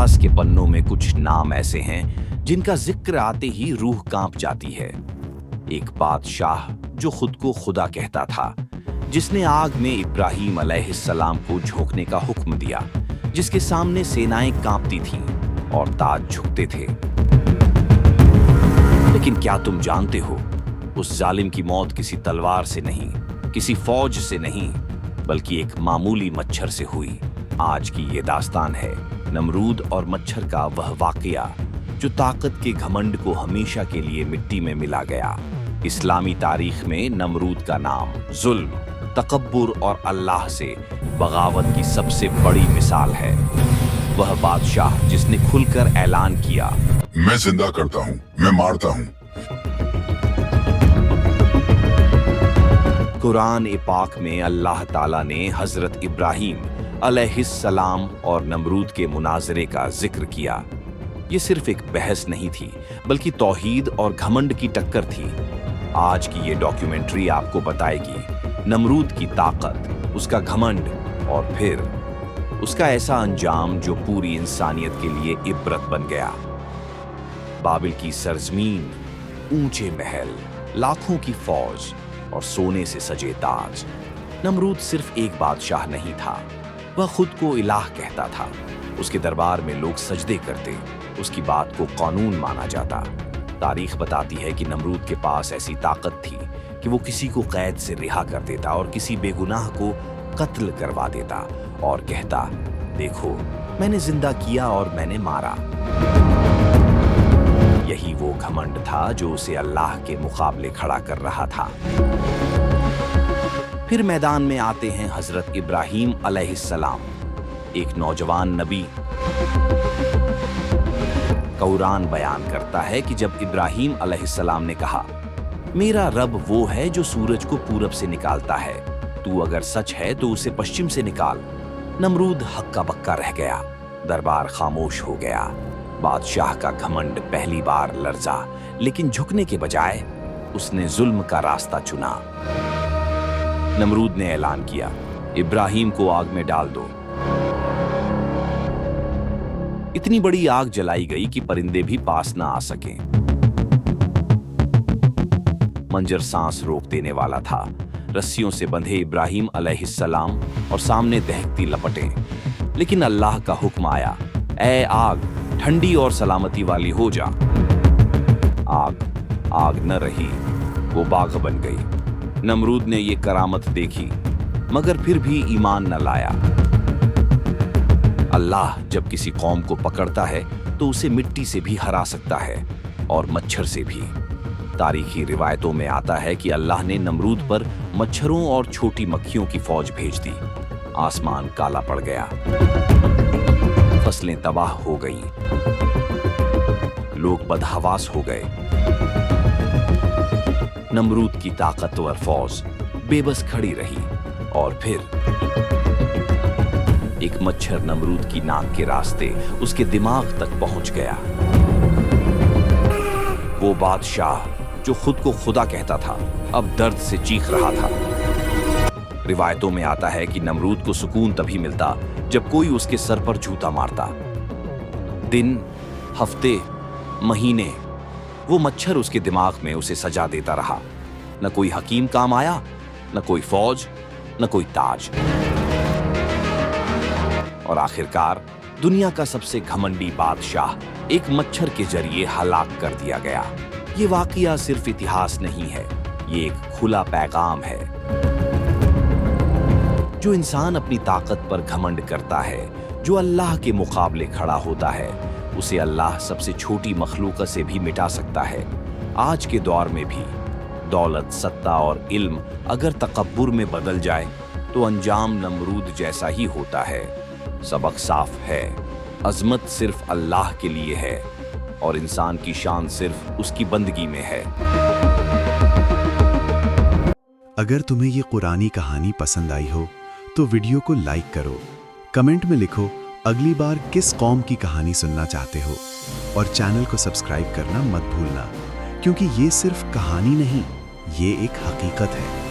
इतिहास के पन्नों में कुछ नाम ऐसे हैं जिनका जिक्र आते ही रूह कांप जाती है। एक बादशाह जो खुद को खुदा कहता था, जिसने आग में इब्राहीम अलैहिस्सलाम को झोंकने का हुक्म दिया, जिसके सामने सेनाएं कांपती थीं और ताज झुकते थे। लेकिन क्या तुम जानते हो, उस जालिम की मौत किसी तलवार से नहीं, किसी फौज से नहीं, बल्कि एक मामूली मच्छर से हुई। आज की ये दास्तान है नमरूद और मच्छर का वह वाकया जो ताकत के घमंड को हमेशा के लिए मिट्टी में मिला गया। इस्लामी तारीख में नमरूद का नाम जुल्म, तकब्बुर और अल्लाह से बगावत की सबसे बड़ी मिसाल है। वह बादशाह जिसने खुलकर ऐलान किया, मैं जिंदा करता हूँ, मैं मारता हूँ। कुरान ए पाक में अल्लाह ताला ने हजरत इब्राहीम अलैहिस्सलाम और नमरूद के मुनाजरे का जिक्र किया। ये सिर्फ एक बहस नहीं थी, बल्कि तौहीद और घमंड की टक्कर थी। आज की ये डॉक्यूमेंट्री आपको बताएगी नमरूद की ताकत, उसका घमंड और फिर उसका ऐसा अंजाम जो पूरी इंसानियत के लिए इबरत बन गया। बाबिल की सरजमीन, ऊंचे महल, लाखों की फौज और सोने से सजे ताज। नमरूद सिर्फ एक बादशाह नहीं था, वह खुद को इलाह कहता था। उसके दरबार में लोग सजदे करते, उसकी बात को कानून माना जाता। तारीख बताती है कि नमरूद के पास ऐसी ताकत थी कि वो किसी को कैद से रिहा कर देता और किसी बेगुनाह को कत्ल करवा देता और कहता, देखो मैंने जिंदा किया और मैंने मारा। यही वो घमंड था जो उसे अल्लाह के मुकाबले खड़ा कर रहा था। फिर मैदान में आते हैं हजरत इब्राहीम अलैहिस्सलाम, एक नौजवान नबी। कुरान बयान करता है कि जब इब्राहीम अलैहिस्सलाम ने कहा, मेरा रब वो है जो सूरज को पूरब से निकालता है, तू अगर सच है तो उसे पश्चिम से निकाल। नमरूद हक्का बक्का रह गया, दरबार खामोश हो गया। बादशाह का घमंड पहली बार लर्जा, लेकिन झुकने के बजाय उसने जुल्म का रास्ता चुना। नमरूद ने ऐलान किया, इब्राहीम को आग में डाल दो। इतनी बड़ी आग जलाई गई कि परिंदे भी पास ना आ सकें। मंजर सांस रोक देने वाला था। रस्सियों से बंधे इब्राहीम अलैहिस्सलाम और सामने दहकती लपटें। लेकिन अल्लाह का हुक्म आया, ऐ आग, ठंडी और सलामती वाली हो जा। आग न रही, वो बाग बन गई। नमरूद ने ये करामत देखी, मगर फिर भी ईमान न लाया। अल्लाह जब किसी कौम को पकड़ता है तो उसे मिट्टी से भी हरा सकता है और मच्छर से भी। तारीखी रिवायतों में आता है कि अल्लाह ने नमरूद पर मच्छरों और छोटी मक्खियों की फौज भेज दी। आसमान काला पड़ गया, फसलें तबाह हो गईं, लोग बदहवास हो गए। नमरूद की ताकतवर फौज बेबस खड़ी रही और फिर एक मच्छर नमरूद की नाक के रास्ते उसके दिमाग तक पहुंच गया। वो बादशाह जो खुद को खुदा कहता था, अब दर्द से चीख रहा था। रिवायतों में आता है कि नमरूद को सुकून तभी मिलता जब कोई उसके सर पर जूता मारता। दिन, हफ्ते, महीने वो मच्छर उसके दिमाग में उसे सजा देता रहा। न कोई हकीम काम आया, न कोई फौज, न कोई ताज। और आखिरकार दुनिया का सबसे घमंडी बादशाह एक मच्छर के जरिए हलाक कर दिया गया। ये वाकया सिर्फ इतिहास नहीं है, ये एक खुला पैगाम है। जो इंसान अपनी ताकत पर घमंड करता है, जो अल्लाह के मुकाबले खड़ा होता है, उसे अल्लाह सबसे छोटी मखलूक से भी मिटा सकता है। आज के दौर में भी दौलत, सत्ता और इल्म अगर तकब्बुर में बदल जाए तो अंजाम नमरूद जैसा ही होता है। सबक साफ है, अजमत सिर्फ अल्लाह के लिए है और इंसान की शान सिर्फ उसकी बंदगी में है। अगर तुम्हें ये कुरानी कहानी पसंद आई हो तो वीडियो को लाइक करो, कमेंट में लिखो अगली बार किस कौम की कहानी सुनना चाहते हो और चैनल को सब्सक्राइब करना मत भूलना, क्योंकि ये सिर्फ कहानी नहीं, ये एक हकीकत है।